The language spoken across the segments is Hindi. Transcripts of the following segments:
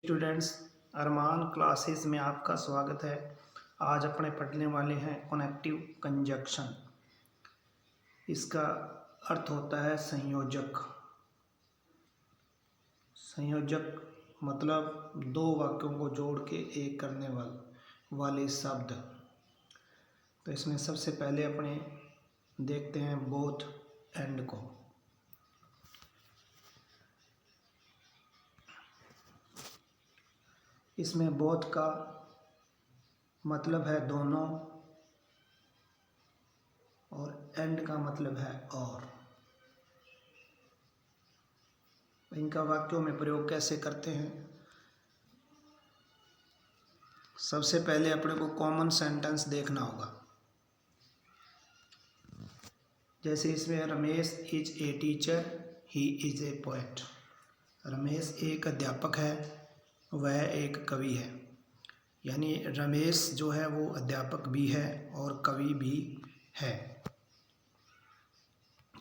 स्टूडेंट्स, अरमान क्लासेस में आपका स्वागत है। आज अपने पढ़ने वाले हैं कनेक्टिव कंजक्शन। इसका अर्थ होता है संयोजक। संयोजक मतलब दो वाक्यों को जोड़ के एक करने वाले शब्द। तो इसमें सबसे पहले अपने देखते हैं बोथ एंड को। इसमें बोथ का मतलब है दोनों और एंड का मतलब है और। इनका वाक्यों में प्रयोग कैसे करते हैं? सबसे पहले अपने को कॉमन सेंटेंस देखना होगा। जैसे इसमें Ramesh is a teacher, he is a poet. Ramesh एक अध्यापक है, वह एक कवि है। यानी रमेश जो है वो अध्यापक भी है और कवि भी है।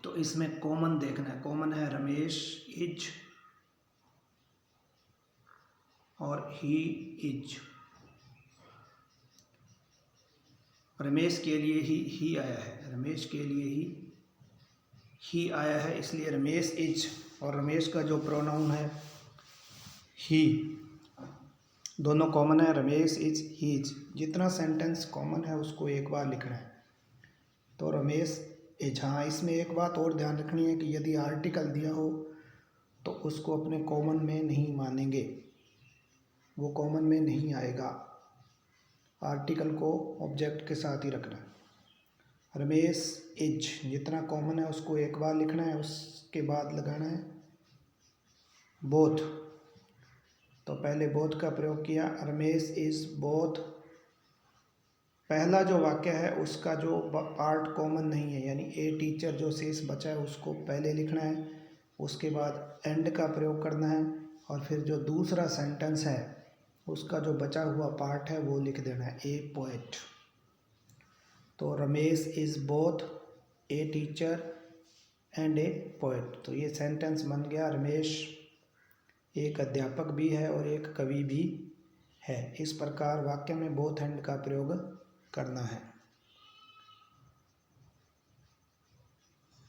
तो इसमें कॉमन देखना है। कॉमन है रमेश इज और ही इज। रमेश के लिए ही आया है, रमेश के लिए ही आया है, इसलिए रमेश इज। और रमेश का जो प्रोनाउन है ही, दोनों कॉमन है, रमेश इज ही इज। जितना सेंटेंस कॉमन है उसको एक बार लिखना है। तो रमेश इज। हाँ, इसमें एक बात और ध्यान रखनी है कि यदि आर्टिकल दिया हो तो उसको अपने कॉमन में नहीं मानेंगे, वो कॉमन में नहीं आएगा। आर्टिकल को ऑब्जेक्ट के साथ ही रखना है। रमेश इज, जितना कॉमन है उसको एक बार लिखना है, उसके बाद लगाना है बोथ। तो पहले बोथ का प्रयोग किया, रमेश इज बोथ। पहला जो वाक्य है उसका जो पार्ट कॉमन नहीं है, यानी ए टीचर जो शेष बचा है उसको पहले लिखना है, उसके बाद एंड का प्रयोग करना है, और फिर जो दूसरा सेंटेंस है उसका जो बचा हुआ पार्ट है वो लिख देना है, ए पोएट। तो Ramesh is both a teacher and A poet. तो ये सेंटेंस बन गया, रमेश एक अध्यापक भी है और एक कवि भी है। इस प्रकार वाक्य में बोथ एंड का प्रयोग करना है।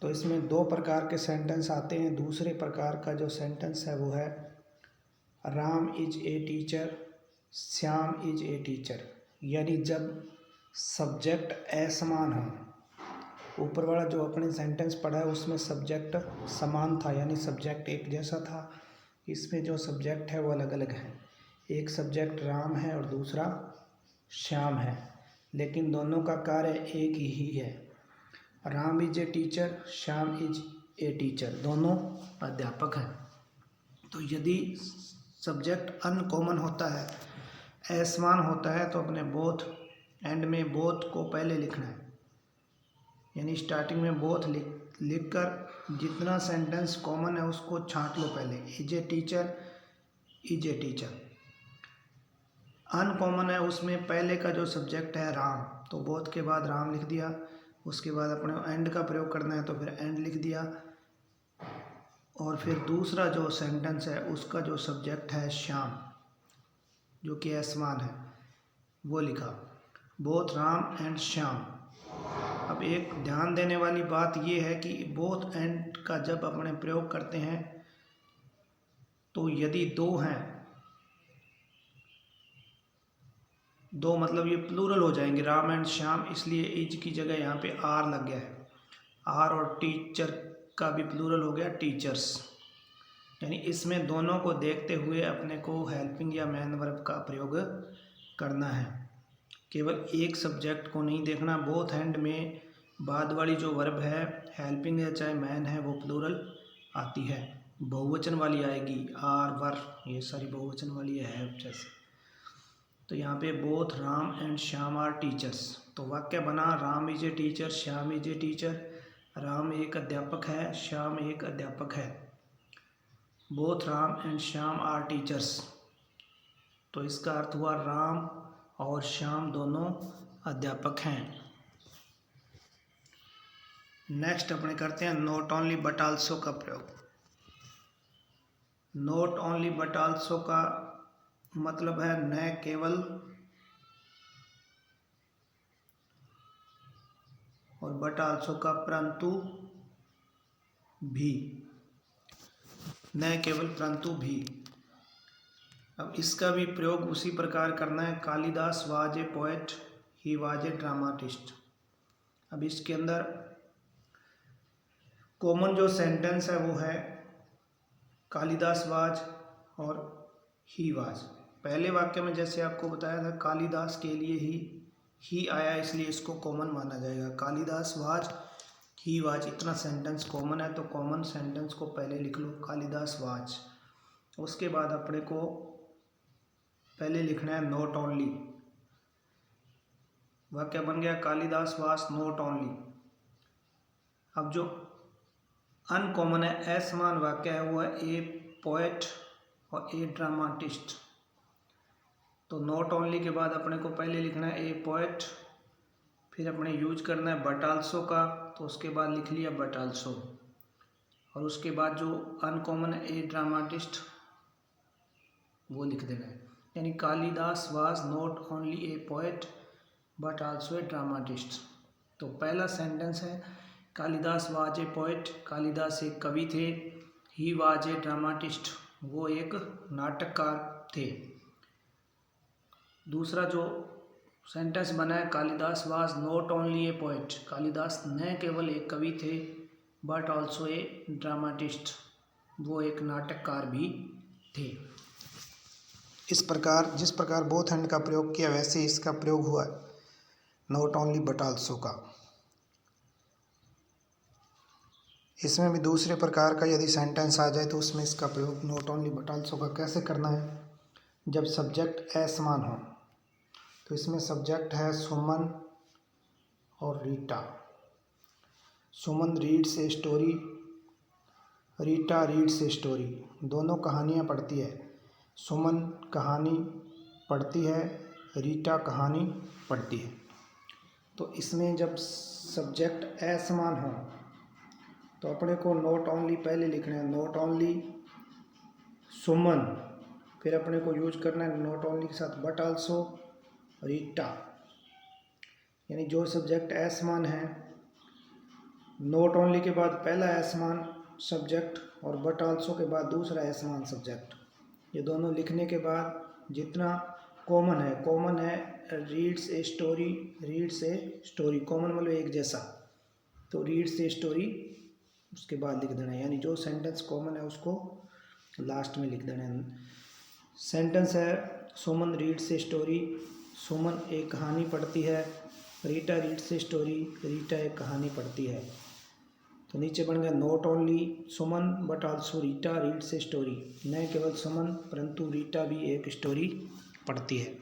तो इसमें दो प्रकार के सेंटेंस आते हैं। दूसरे प्रकार का जो सेंटेंस है वो है Ram is a teacher, Shyam is a teacher. यानी जब सब्जेक्ट असमान हो। ऊपर वाला जो अपने सेंटेंस पढ़ा है उसमें सब्जेक्ट समान था, यानी सब्जेक्ट एक जैसा था। इसमें जो सब्जेक्ट है वो अलग अलग है। एक सब्जेक्ट राम है और दूसरा श्याम है, लेकिन दोनों का कार्य एक ही है। Ram is a teacher, Shyam is a teacher, दोनों अध्यापक हैं। तो यदि सब्जेक्ट अनकॉमन होता है, असमान होता है, तो अपने बोथ एंड में बोथ को पहले लिखना है। यानी स्टार्टिंग में बोथ लिखकर जितना सेंटेंस कॉमन है उसको छांट लो पहले। Is a teacher, is a teacher. Uncommon है उसमें पहले का जो सब्जेक्ट है राम, तो बोथ के बाद राम लिख दिया। उसके बाद अपने एंड का प्रयोग करना है तो फिर एंड लिख दिया। और फिर दूसरा जो सेंटेंस है उसका जो सब्जेक्ट है श्याम, जो कि असमान है, वो लिखा, बोथ राम एंड श्याम। अब एक ध्यान देने वाली बात ये है कि बोथ एंड का जब अपने प्रयोग करते हैं तो यदि दो हैं, दो मतलब ये प्लूरल हो जाएंगे, राम एंड श्याम, इसलिए इज की जगह यहाँ पे आर लग गया है। आर और टीचर का भी प्लूरल हो गया टीचर्स। यानी इसमें दोनों को देखते हुए अपने को हेल्पिंग या मैन वर्ब का प्रयोग करना है। केवल एक सब्जेक्ट को नहीं देखना। बोथ हैंड में बाद वाली जो वर्ब है, हेल्पिंग है चाहे मैन है, वो प्लूरल आती है, बहुवचन वाली आएगी। आर, वर, ये सारी बहुवचन वाली है जैसे। तो यहाँ पे both Ram and Shyam are teachers. तो वाक्य बना, Ram is a teacher, Shyam is a teacher. Ram एक अध्यापक है, श्याम एक अध्यापक है। Both Ram and Shyam are teachers. तो इसका अर्थ हुआ राम और श्याम दोनों अध्यापक हैं। नेक्स्ट अपने करते हैं नॉट ओनली बट आल्सो का प्रयोग। नॉट ओनली बट आल्सो का मतलब है न केवल और बट आल्सो का परंतु भी, न केवल परंतु भी। अब इसका भी प्रयोग उसी प्रकार करना है। Kalidas was a poet, he was a dramatist. अब इसके अंदर कॉमन जो सेंटेंस है वो है कालिदास वाज और ही वाज। पहले वाक्य में जैसे आपको बताया था कालिदास के लिए ही आया, इसलिए इसको कॉमन माना जाएगा। कालिदास वाज, ही वाज, इतना सेंटेंस कॉमन है, तो कॉमन सेंटेंस को पहले लिख लो कालिदास वाज। उसके बाद अपने को पहले लिखना है नॉट ओनली। वाक्य बन गया कालिदास वाज नॉट ओनली। अब जो अनकॉमन है, असमान वाक्य है, वो है ए पोएट और ए ड्रामाटिस्ट। तो नॉट ओनली के बाद अपने को पहले लिखना है ए पोएट, फिर अपने यूज करना है बट आल्सो का, तो उसके बाद लिख लिया बट आल्सो। और उसके बाद जो अनकॉमन है ए ड्रामाटिस्ट, वो लिख देना है। यानी Kalidas was not only A poet but also a dramatist. तो पहला सेंटेंस है Kalidas was a poet, Kalidas एक कवि थे। ही वाज ए ड्रामाटिस्ट, वो एक नाटककार थे। दूसरा जो सेंटेंस बना है Kalidas was not only A poet, Kalidas न केवल एक कवि थे बट ऑल्सो ए ड्रामाटिस्ट, वो एक नाटककार भी थे। इस प्रकार जिस प्रकार बोथ एंड का प्रयोग किया वैसे इसका प्रयोग हुआ नॉट ओनली बट आल्सो का। इसमें भी दूसरे प्रकार का यदि सेंटेंस आ जाए तो उसमें इसका प्रयोग नॉट ओनली बट आल्सो का कैसे करना है। जब सब्जेक्ट असमान हो, तो इसमें सब्जेक्ट है सुमन और Rita. Suman reads a story, Rita reads a story, दोनों कहानियाँ पढ़ती है। सुमन कहानी पढ़ती है, रीटा कहानी पढ़ती है। तो इसमें जब सब्जेक्ट असमान हो तो अपने को नॉट ओनली पहले लिखना है, नॉट ओनली सुमन, फिर अपने को यूज करना है नॉट ओनली के साथ बट आल्सो रीटा। यानी जो सब्जेक्ट असमान है, नॉट ओनली के बाद पहला असमान सब्जेक्ट और बट आल्सो के बाद दूसरा असमान सब्जेक्ट। ये दोनों लिखने के बाद जितना कॉमन है reads a story, reads a story, common मतलब एक जैसा, तो रीड्स ए स्टोरी उसके बाद लिख देना है। यानी जो सेंटेंस कॉमन है उसको लास्ट में लिख देना है। सेंटेंस है सुमन रीड्स ए स्टोरी, सुमन एक कहानी पढ़ती है। Rita reads a story, Rita एक कहानी पढ़ती है। तो नीचे बन गया not only Suman but also Rita reads a story, न केवल सुमन परंतु रीटा भी एक स्टोरी पढ़ती है।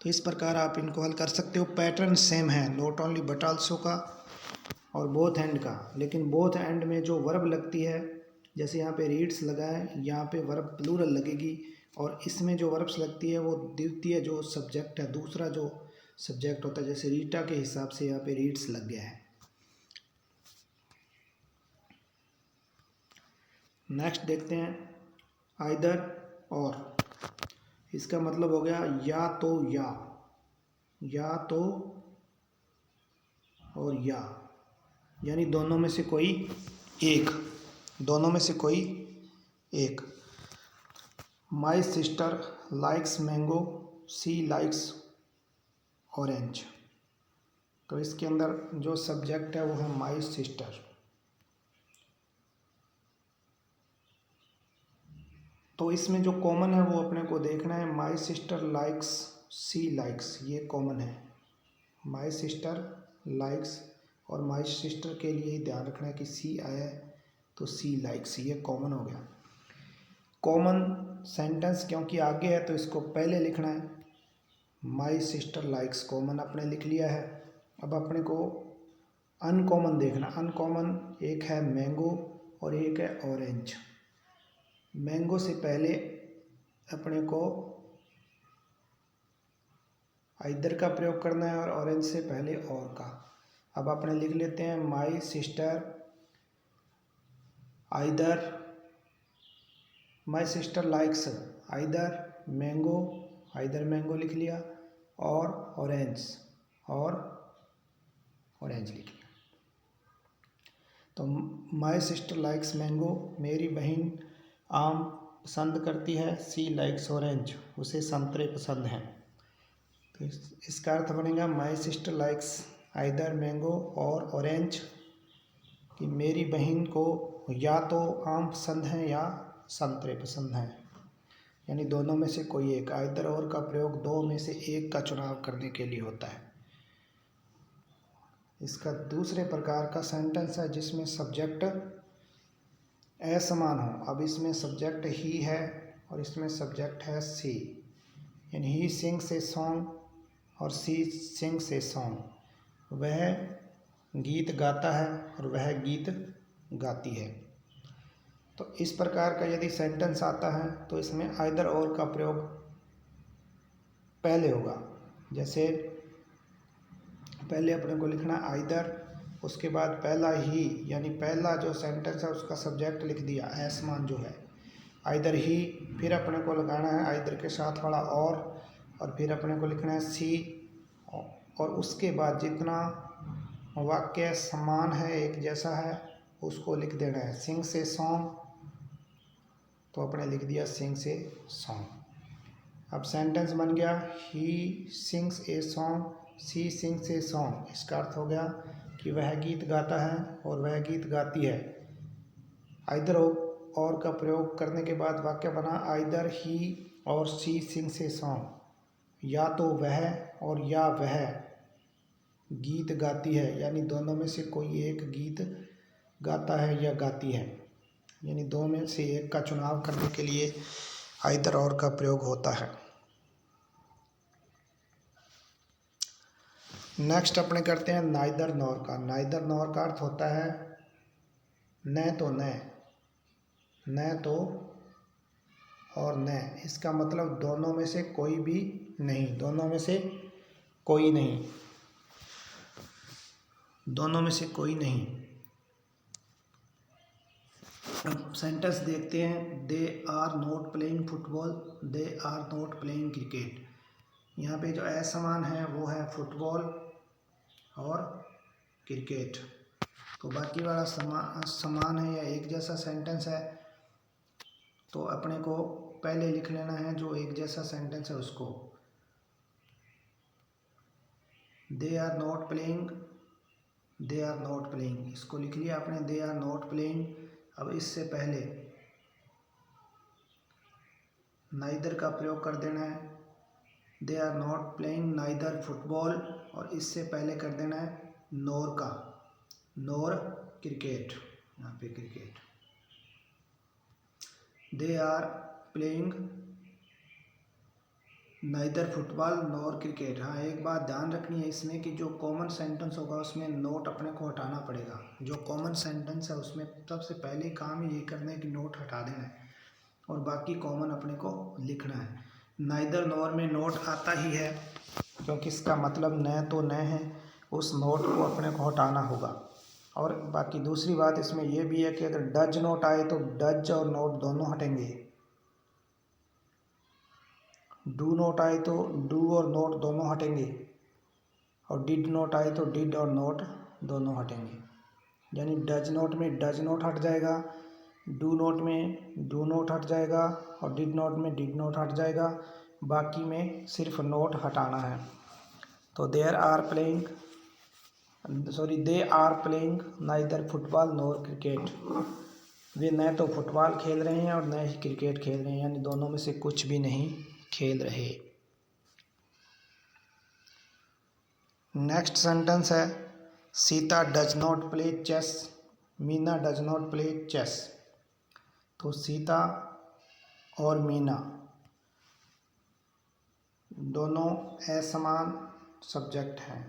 तो इस प्रकार आप इनको हल कर सकते हो। पैटर्न सेम है नॉट ओनली बट आल्सो का और बोथ एंड का, लेकिन बोथ एंड में जो वर्ब लगती है, जैसे यहाँ पे रीड्स लगा है, यहाँ पे वर्ब प्लूरल लगेगी, और इसमें जो वर्ब्स लगती है वो द्वितीय जो सब्जेक्ट है, दूसरा जो सब्जेक्ट होता है, जैसे रीटा के हिसाब से यहाँ पे रीड्स लग गया है। नेक्स्ट देखते हैं आइदर और। इसका मतलब हो गया या तो या तो और या, यानी दोनों में से कोई एक, दोनों में से कोई एक। My sister likes mango, she likes orange. तो इसके अंदर जो सब्जेक्ट है वो है माई सिस्टर। तो इसमें जो कॉमन है वो अपने को देखना है, my sister likes, she likes, ये कॉमन है। माई सिस्टर लाइक्स और माई सिस्टर के लिए ही ध्यान रखना है कि सी आया है तो सी लाइक्स, ये कॉमन हो गया। कॉमन सेंटेंस क्योंकि आगे है तो इसको पहले लिखना है। माई सिस्टर लाइक्स कॉमन अपने लिख लिया है। अब अपने को अनकॉमन देखना। अनकॉमन एक है मैंगो और एक है ऑरेंज। मैंगो से पहले अपने को आइदर का प्रयोग करना है और ऑरेंज से पहले और का। अब अपने लिख लेते हैं my sister either, my sister likes either mango लिख लिया, और ऑरेंज लिख लिया। तो माई सिस्टर लाइक्स मैंगो, मेरी बहन आम पसंद करती है। सी लाइक्स ऑरेंज, उसे संतरे पसंद हैं। तो इसका अर्थ बनेगा माई सिस्टर लाइक्स आइदर मैंगो और ऑरेंज, कि मेरी बहन को या तो आम पसंद हैं या संतरे पसंद हैं, यानी दोनों में से कोई एक। आइदर और का प्रयोग दो में से एक का चुनाव करने के लिए होता है। इसका दूसरे प्रकार का सेंटेंस है जिसमें सब्जेक्ट असमान हो। अब इसमें सब्जेक्ट ही है और इसमें सब्जेक्ट है सी, यानी ही सिंग्स ए सॉन्ग और सी सिंग्स ए सॉन्ग। वह गीत गाता है और वह गीत गाती है। तो इस प्रकार का यदि सेंटेंस आता है तो इसमें आइदर और का प्रयोग पहले होगा। जैसे पहले अपने को लिखना आइदर, उसके बाद पहला ही, यानी पहला जो सेंटेंस है उसका सब्जेक्ट लिख दिया असमान जो है आइदर ही, फिर अपने को लगाना है आइदर के साथ वाला और फिर अपने को लिखना है सी, और उसके बाद जितना वाक्य समान है, एक जैसा है, उसको लिख देना है। सिंग से सॉन्ग, तो अपने लिख दिया सिंग से सॉन्ग। अब सेंटेंस बन गया he sings a song, she sings a song. इसका अर्थ हो गया कि वह गीत गाता है और वह गीत गाती है। आइदर और का प्रयोग करने के बाद वाक्य बना आइदर ही और सी सिंग्स ए सॉन्ग, या तो वह और या वह गीत गाती है, यानी दोनों में से कोई एक गीत गाता है या गाती है, यानी दो में से एक का चुनाव करने के लिए आइदर और का प्रयोग होता है। नेक्स्ट अपने करते हैं नाइदर नॉर का। नाइदर नॉर का अर्थ होता है न तो न तो और न। इसका मतलब दोनों में से कोई भी नहीं, दोनों में से कोई नहीं, दोनों में से कोई नहीं। अब सेंटेंस देखते हैं। They are not playing football, they are not playing cricket. यहाँ पे जो असमान है वो है फुटबॉल और क्रिकेट। तो बाकी वाला समान है या एक जैसा सेंटेंस है, तो अपने को पहले लिख लेना है जो एक जैसा सेंटेंस है उसको। They are not playing, they are not playing, इसको लिख लिया आपने दे आर नॉट प्लेइंग। अब इससे पहले नाइदर का प्रयोग कर देना है। They are not playing neither football, और इससे पहले कर देना है नॉर का, नॉर क्रिकेट, यहाँ पे cricket. They are playing neither football nor cricket. हाँ, एक बात ध्यान रखनी है इसमें कि जो कॉमन सेंटेंस होगा उसमें नोट अपने को हटाना पड़ेगा। जो कॉमन सेंटेंस है उसमें सबसे पहले काम ये करना है कि नोट हटा देना है और बाकी कॉमन अपने को लिखना है। नाइदर नॉर में नोट आता ही है क्योंकि इसका मतलब न तो न है, उस नोट को अपने को हटाना होगा। और बाकी दूसरी बात इसमें यह भी है कि अगर डज नोट आए तो डज और नोट दोनों हटेंगे। डू नोट आए तो डू और नोट दोनों हटेंगे, और डिड नोट आए तो डिड और नोट दोनों हटेंगे। यानी डज नोट में डज नोट हट जाएगा, डू नोट में डू नोट हट जाएगा, और डिड नोट में डिड नोट हट जाएगा। बाकी में सिर्फ नोट हटाना है। तो they are playing neither football nor cricket. वे न तो फुटबॉल खेल रहे हैं और न ही क्रिकेट खेल रहे हैं, यानी दोनों में से कुछ भी नहीं खेल रहे। नेक्स्ट सेंटेंस है Sita does not play chess, Meena does not play chess. तो सीता और मीना दोनों असमान सब्जेक्ट हैं।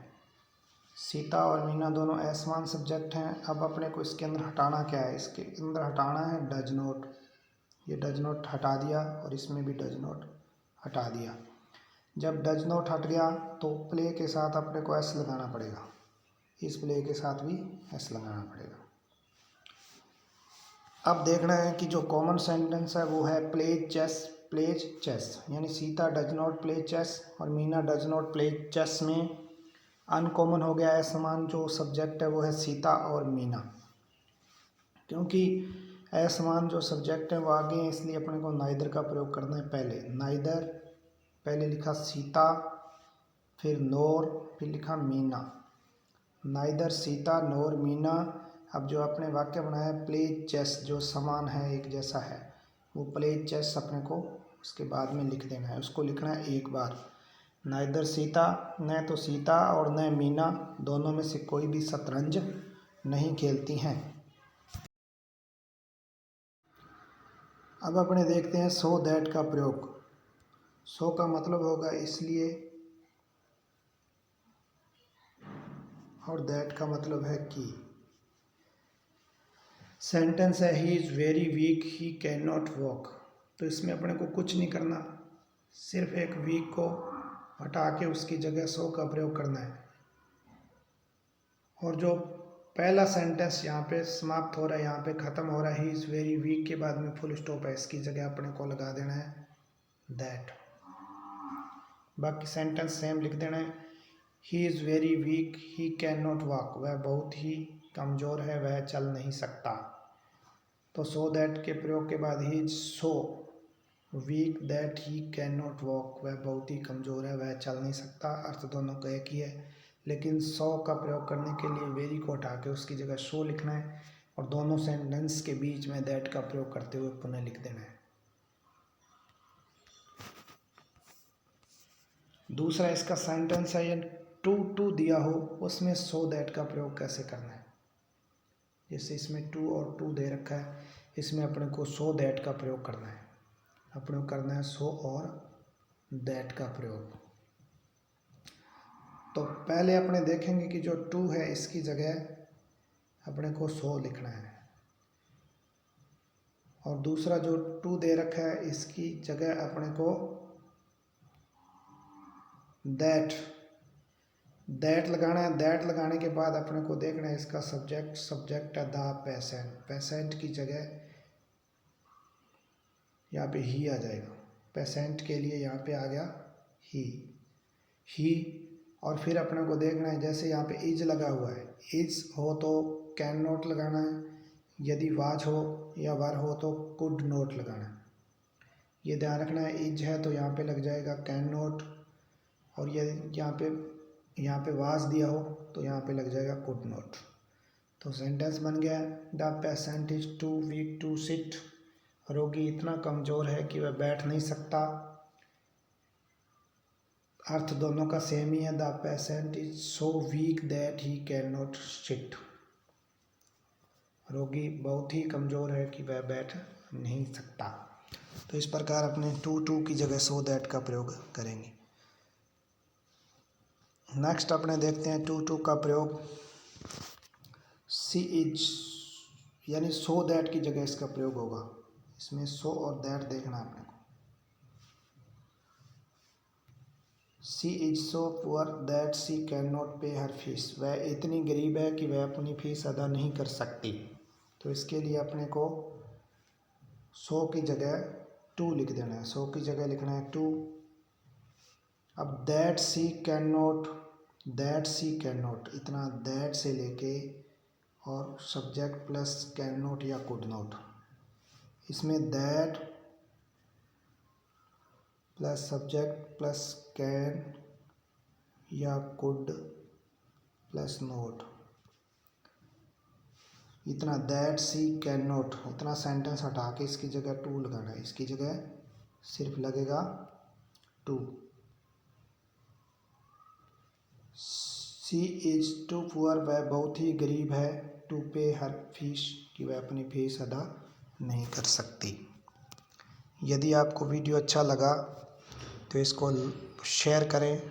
सीता और मीना दोनों असमान सब्जेक्ट हैं। अब अपने को इसके अंदर हटाना क्या है? इसके अंदर हटाना है डज नॉट। ये डज नॉट हटा दिया और इसमें भी डज नॉट हटा दिया। जब डज नॉट हट गया तो प्ले के साथ अपने को एस लगाना पड़ेगा, इस प्ले के साथ भी एस लगाना पड़ेगा। अब देखना है कि जो कॉमन सेंटेंस है वो है प्ले चेस प्लेज चेस, यानी Sita does not play chess और Meena does not play chess में अनकॉमन हो गया है समान जो सब्जेक्ट है वो है सीता और मीना, क्योंकि असमान जो सब्जेक्ट है वो आगे हैं इसलिए अपने को नाइदर का प्रयोग करना है। पहले नाइदर, पहले लिखा सीता, फिर नोर, फिर लिखा मीना। नाइदर सीता नोर मीना। अब जो आपने वाक्य बनाया प्ले चेस, जो समान है एक जैसा है, वो प्ले चेस अपने को उसके बाद में लिख देना है, उसको लिखना है एक बार। नाइदर सीता, न तो सीता और न मीना दोनों में से कोई भी शतरंज नहीं खेलती हैं। अब अपने देखते हैं सो दैट का प्रयोग। सो का मतलब होगा इसलिए और दैट का मतलब है कि। सेंटेंस है he is very weak he can not walk, तो इसमें अपने को कुछ नहीं करना, सिर्फ एक वीक को हटा के उसकी जगह सो का प्रयोग करना है। और जो पहला सेंटेंस यहाँ पे समाप्त हो रहा है, यहाँ पे ख़त्म हो रहा है ही इज़ वेरी वीक के बाद में फुल स्टॉप है, इसकी जगह अपने को लगा देना है दैट। बाकी सेंटेंस सेम लिख देना है। He is very weak he can not walk, वह बहुत ही कमज़ोर है, वह चल नहीं सकता। तो सो दैट के प्रयोग के बाद he is so weak that he can not walk, वह बहुत ही कमज़ोर है, वह चल नहीं सकता। अर्थ दोनों का एक ही है, लेकिन सो का प्रयोग करने के लिए वेरी को हटा के उसकी जगह सो लिखना है और दोनों सेंटेंस के बीच में दैट का प्रयोग करते हुए पुनः लिख देना है। दूसरा इसका सेंटेंस है, ये टू दिया हो उसमें सो दैट का प्रयोग कैसे करना है। जैसे इसमें टू और टू दे रखा है, इसमें अपने को सो दैट का प्रयोग करना है। अपने को करना है सो और दैट का प्रयोग। तो पहले अपने देखेंगे कि जो टू है इसकी जगह अपने को सो लिखना है, और दूसरा जो टू दे रखा है इसकी जगह अपने को दैट लगाना है। दैट लगाने के बाद अपने को देखना है इसका सब्जेक्ट है द पेशेंट, पेशेंट की जगह यहाँ पे ही आ जाएगा, पेशेंट के लिए यहाँ पे आ गया ही। और फिर अपने को देखना है जैसे यहाँ पे इज लगा हुआ है, इज हो तो कैन नॉट लगाना है, यदि वाज हो या वर हो तो कुड नॉट लगाना है। ये ध्यान रखना है, इज है तो यहाँ पे लग जाएगा कैन नॉट, और ये यहाँ पे वाज दिया हो तो यहाँ पे लग जाएगा कुड नॉट। तो सेंटेंस बन गया the patient is too weak to sit, रोगी इतना कमज़ोर है कि वह बैठ नहीं सकता। अर्थ दोनों का सेम ही है, the patient is so weak that he can not sit, रोगी बहुत ही कमज़ोर है कि वह बैठ नहीं सकता। तो इस प्रकार अपने टू की जगह सो दैट का प्रयोग करेंगे। नेक्स्ट अपने देखते हैं टू का प्रयोग सी इज, यानी सो दैट की जगह इसका प्रयोग होगा। इसमें सो और दैट देखना है अपने को। She is so poor that she can not pay her fees, वह इतनी गरीब है कि वह अपनी फीस अदा नहीं कर सकती। तो इसके लिए अपने को सो की जगह टू लिख देना है, सो की जगह लिखना है टू। अब दैट सी कैन नॉट, इतना दैट से लेके और सब्जेक्ट प्लस कैन नॉट या कुड नॉट, इसमें that plus subject plus can या कुड प्लस नॉट, इतना दैट सी कैन नॉट, इतना सेंटेंस हटा के इसकी जगह टू लगाना है, इसकी जगह सिर्फ लगेगा too. She is too poor, वह बहुत ही गरीब है, टू पे हर फीस, कि वह अपनी फीस अदा नहीं कर सकती। यदि आपको वीडियो अच्छा लगा तो इसको शेयर करें।